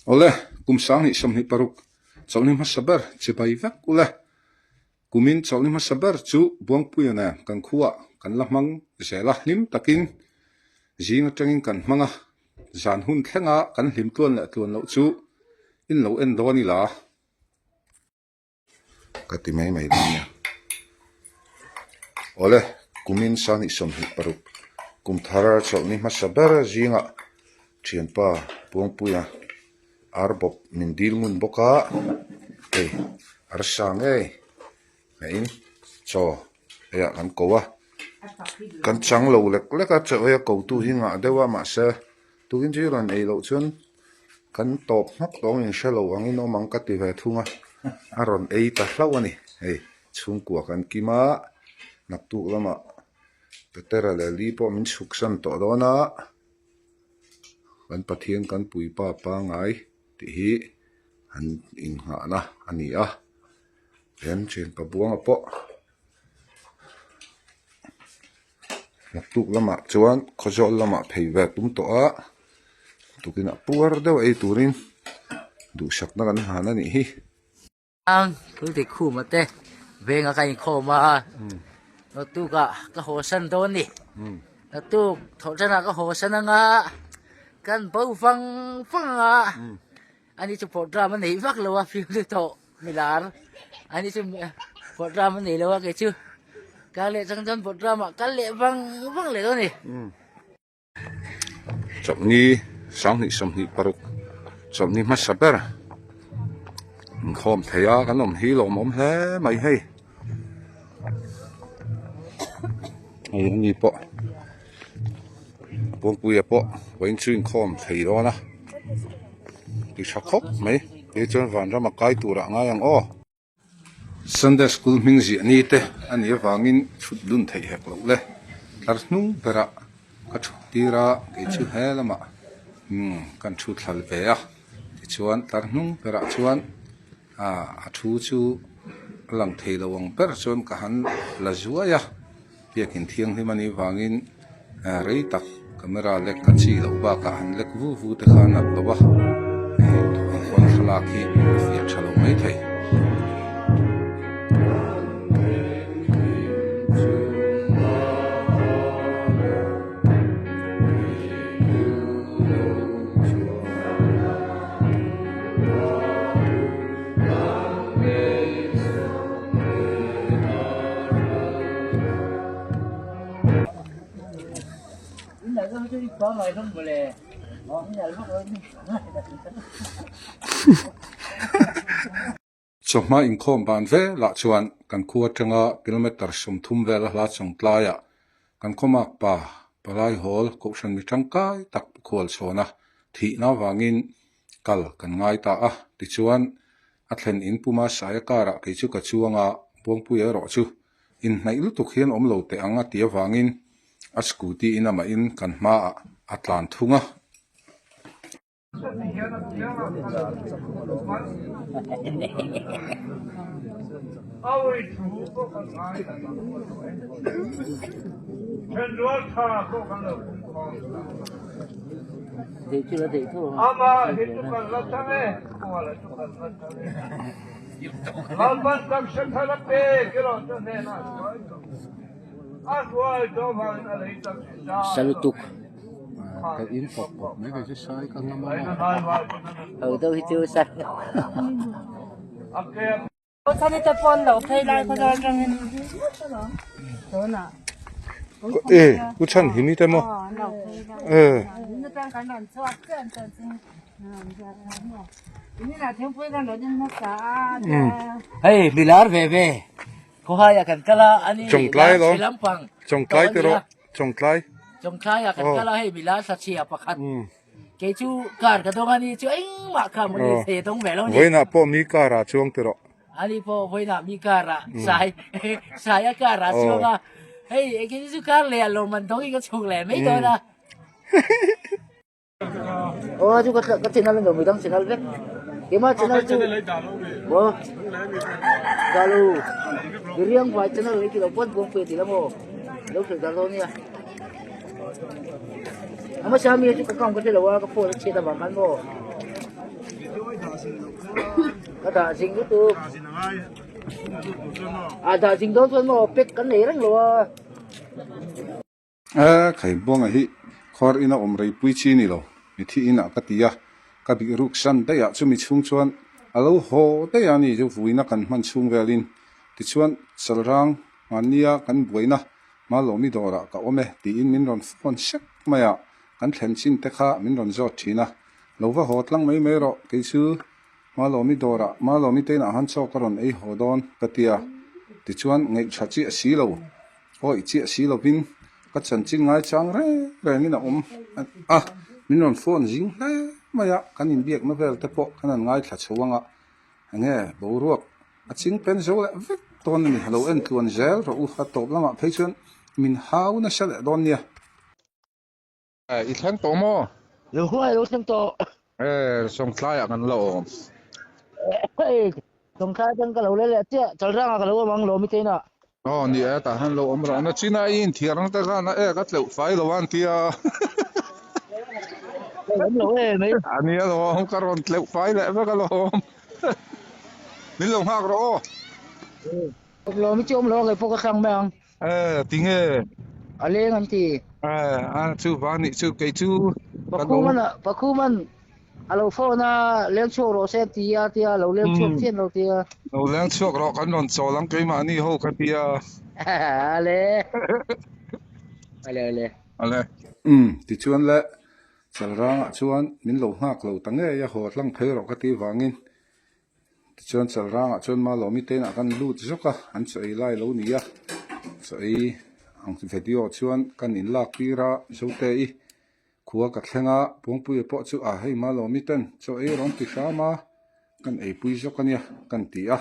Ole, kum sang ni som ni paruk. Chol ni masabar chibai vak ole. Kumin chol ni masabar chu buang puyana kan khuwa kan lamang zela lim takin jinga tangin kan manga zan hun thenga kan lim tuan la tuan lo chu in lo en do ni la. Kati mai mai nia. Ole, kumin sang ni som ni paruk. Kum thara chol ni masabar jinga chian pa buang puya arbop mindil mun boka eh arsang in cho ya kan kowa kan chang lo lek lek a che ya ko tu hinga dewa ma se tu in ji ran ei lo chun kan top mak dong in shelo angin no mang ka ti ve thunga aron ei ta hlawani hei chung kwa kan kima nak tu lama petera le li po min suksan to dona kan pathian kan pui pa pa ngai ti hi an in ha na ani a ren chen pa buang apo nak tu lama chuan khojol lama pheive tum to a tukina puar deuh ei turin du sakna kan ha na ni hi ang tu ti khu ma te venga kai kho ma no tu ka ho san don ni no tu tho chana ka ho san nga kan bau fang a ani chu program nei vak lo wa fiu le to milar ani chu program nei lo wa ke chu ka le chang chan program ka le vang le do ni chop ni sang ni som ni paruk chop ni masabar khom theya kan om hi lo mom he mai hei ai ni po buông bùi po vẫn chuyên khom thầy đó na đi sắc khóc mấy để cho vạn ra mà cái tủ ra ngay ang o Sunday school mình gì anh te anh ấy vangin chút lun thầy hẹp lộc le tar nung bera cái chút tira cái chút hè là mà cái chút thal về à cái chuan tar nung bera chuan chú lang thầy là wang ber chuan cả hắn là zua ya việc hiện thiêng thì mình vangin rei tak camera lek ka chi lo ba ka han lek vu te khana lo ba kon khala ki fi chalo mai thai chok ma in khom ban ve la chuan kan khuwa tanga kilometer sum thum ve la chong tlaya kan khomak pa palai hol ko san mi tangkai tak khol chona thi na wangin kal kan ngai ta a ti chuan a thlen in puma saya kara ke chu ka chuanga bong pu ya ro chu in nai lu tu khian om lo te anga tia wangin a scooty in ama in kan ma atlan thunga salutuk cái in phọc mấy cái chứ sai con ngâm ở đâu chưa sạch 산에 때 뻔다 오페이라 거다 그러면 전화 예 우찬 힘이 되면 예 일단 간단 좋아 짠짠 이니나 tempo가 너는 먹자 hey milar ve ko haya kan kala ani Trồng lai đó. lampang trồng trái từ đó trồng trái trong kaya kan kala hey milar sa chia pakhat ke chu kar ka dong ani chu ai ma ka mo ni se tong ve lo ni với nà po mi cả ra chuông từ đó ani po voi na mi kara saya kara chuanga hey ke chu kar le lo man dong i ka chung le mai do na chu ka channel ngo mi dang channel ve ke ma channel chu bo galu riang vai channel ni ki lo pon bong pe ti la mo lo se da lo ni a ama sa mi chu ka kam ka te lo wa ka po che da ba kan mo Cái đà sinh cái tu à đà sinh đó thôi mà biết cái này lắm rồi khai buông hi khor ina omrei pui chi ni lo mi thi ina ka tia ka bi ruk san te ya chu mi chung chuan alo ho te ya ni ju vuina kan man chung velin ti chuan salrang mania kan buina ma lo mi dora ka ome ti in min ron phone shek maya kan thlen chin te kha min ron zo thina lova hotlang mai mai ro ke chu ma lo mi dora ma lo mi te na han chaw ka ron ei hodon ka tia ti chuan ngei thachi a si lo oi chi a si lo bin ka chan chin ngai chang re ni na min ron phone jing hle maya kan in biak na vel te po kan an ngai thla chuanga nge bo ruak a ching pen zo le vek ton ni hello en tuan zel ro u kha top lama phei chun min hau na sha le don nia i thlang to mo rồi hoa rồi xem to song thlai a kan lo tổng khai chân cái lẩu lấy lẹ tiếc chở ra cái lẩu mang lẩu mới thế nào ni ta han lo om ra na china in thiarang ta ga na ka tleu fai lo wan tia lẩu lẩu ấy mấy ani lo hom karon tleu fai le ba ka lo min lo hak ro lẩu mới chôm lẩu cái phố cái khang mấy ông tinge à lên anh thì chu vani chu ke chu bác khu man à lẩu phố na lên chỗ rồi xem tia lẩu lên chỗ thiên lẩu tia lo lang chuak ro kan non chaw lang ke ma ni ho ka tia ale ti chuan le chalranga chuan min lo hak lo tange ya ho tlang phei ro ka ti wangin ti chuan chalranga chuan ma lo mi te na kan lut zoka an chei lai lo ni ya chei ang video chuan kan in lak pira zote I khuwa ka thlenga pungpui po chu a hei ma lo mi ten cho e ron ti hlama kan ei pui zokania kan ti a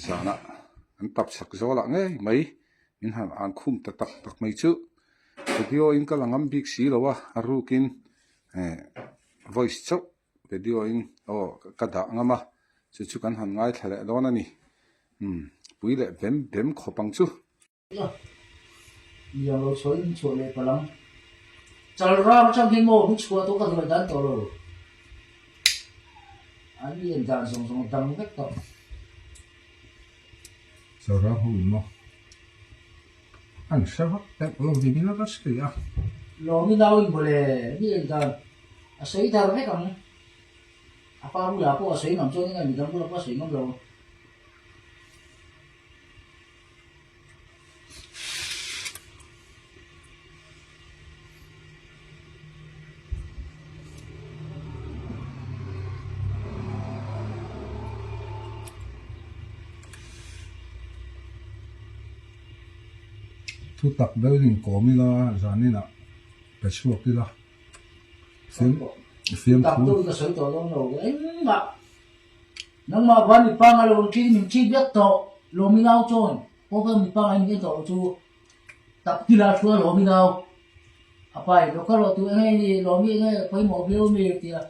zana an tap sak zola nge mai min han an khum ta tak mai chu video in ka langam big si lowa arukin voice chu video in ka da ngama chu kan han ngai thale don ani pui le bem khopang chu giờ nó xối chuột này phải lắm chở ra trong khi mồ cũng chuột tôi cần phải đánh tổ rồi anh hiện tại sống tăng cách tập sau đó hùi mo anh sẽ bắt đẹp lo gì nó rất sỉ à lo mi đâu in boleh hiện tại sấy thar mấy con apa lu ya apa sấy nằm chỗ này mình đang lu apa sấy nằm đâu thu tập đâu thì có mi la zani na pe chuak ti la phim tập tôi cái sấy tổ đó rồi ấy mà nó mà vẫn bị băng rồi khi mình chi biết tổ lo mi nào chôn có cái mình băng anh cái tổ chú tập thì là chúa lo mi nào apa itu kalau tu ini lo mi ini pai mau beli mi dia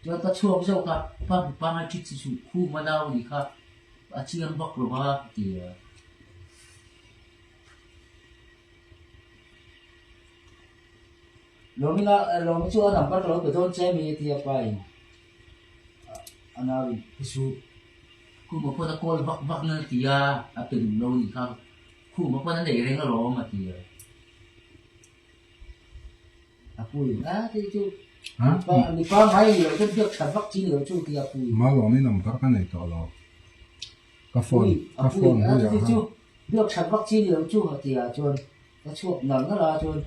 dia tak chuak jauh kan bang anh chích su khu mà nào đi kan aci yang bak lo ha dia lo mi chu nam par lo beton che mi ti pai anawi su ku mo ko ta kol bak na ti ya apin lo ni ka ku mo ko na dei reng lo ma ti ya apui ti chu ni pa mai lo te biak chan bak chi lo chu ti apui ma lo mi nam par kan nei to lo ka phone ti chu biak chan bak chi lo chu ti ya chon ta chuak nan na la chon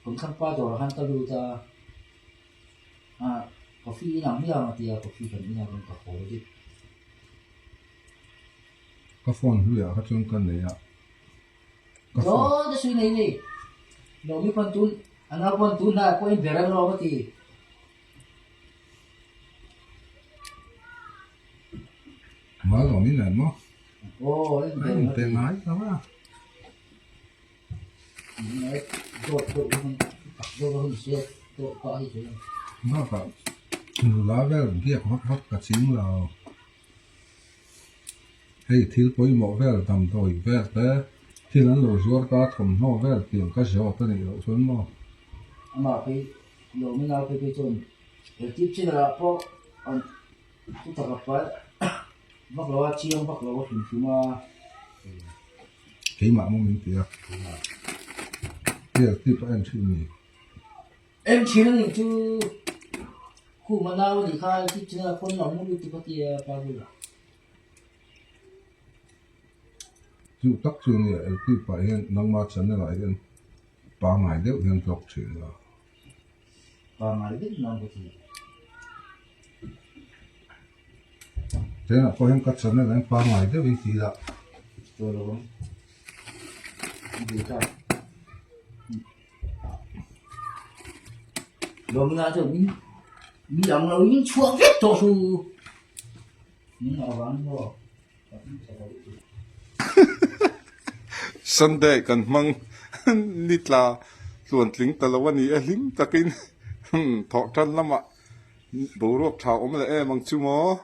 ผมขั้นป้าตัวขั้นตะลูจะกาแฟน้ำไม่ยาวมาตีกาแฟกันไม่ยาวเป็นกาแฟดิka phone hu ya ka chung kan nei yaโอ้จะช่วยนี่เรามีคนตุนอันนั้นคนตุนนะก็เอ็นเบรนเราก็ตี ma lo mi nen mo โอ้เอ็นเบรน pe ngai ta wa ตัวเสียตัวก็ให้เสีย ma ka nu la vel biak hot ka ching lo hei thil poi mo vel tam doi vel te thil an lo zuar ka thom no vel tiang ka zo ta ni lo chun mo มาไปเราไม่เอาไปจน tiếp trên là po chúng ta gặp phải bắt đầu chiang bắt đầu hình thứ mà cái mà mình tiệt tiệt tiếp em xin nhỉ em chỉ là những chú khu mà nào thì khai tiếp trên là con lòng muốn đi có tiền bao nhiêu chú tắc chú nhỉ tiếp phải hiện nông mà chân lại hiện ba ngày đều hiện dọc chuyện là và mà biết làm cái gì thế là có hiện cắt chân này ba ngày đều hiện gì đó rồi rồi đi ra rồi mình ra mình làm lâu mình chua hết rồi su mình làm ăn rồi Sunday kan mang nitla luan tling talawani a hlim takin tho tan lama borok thau om la e mang chu mo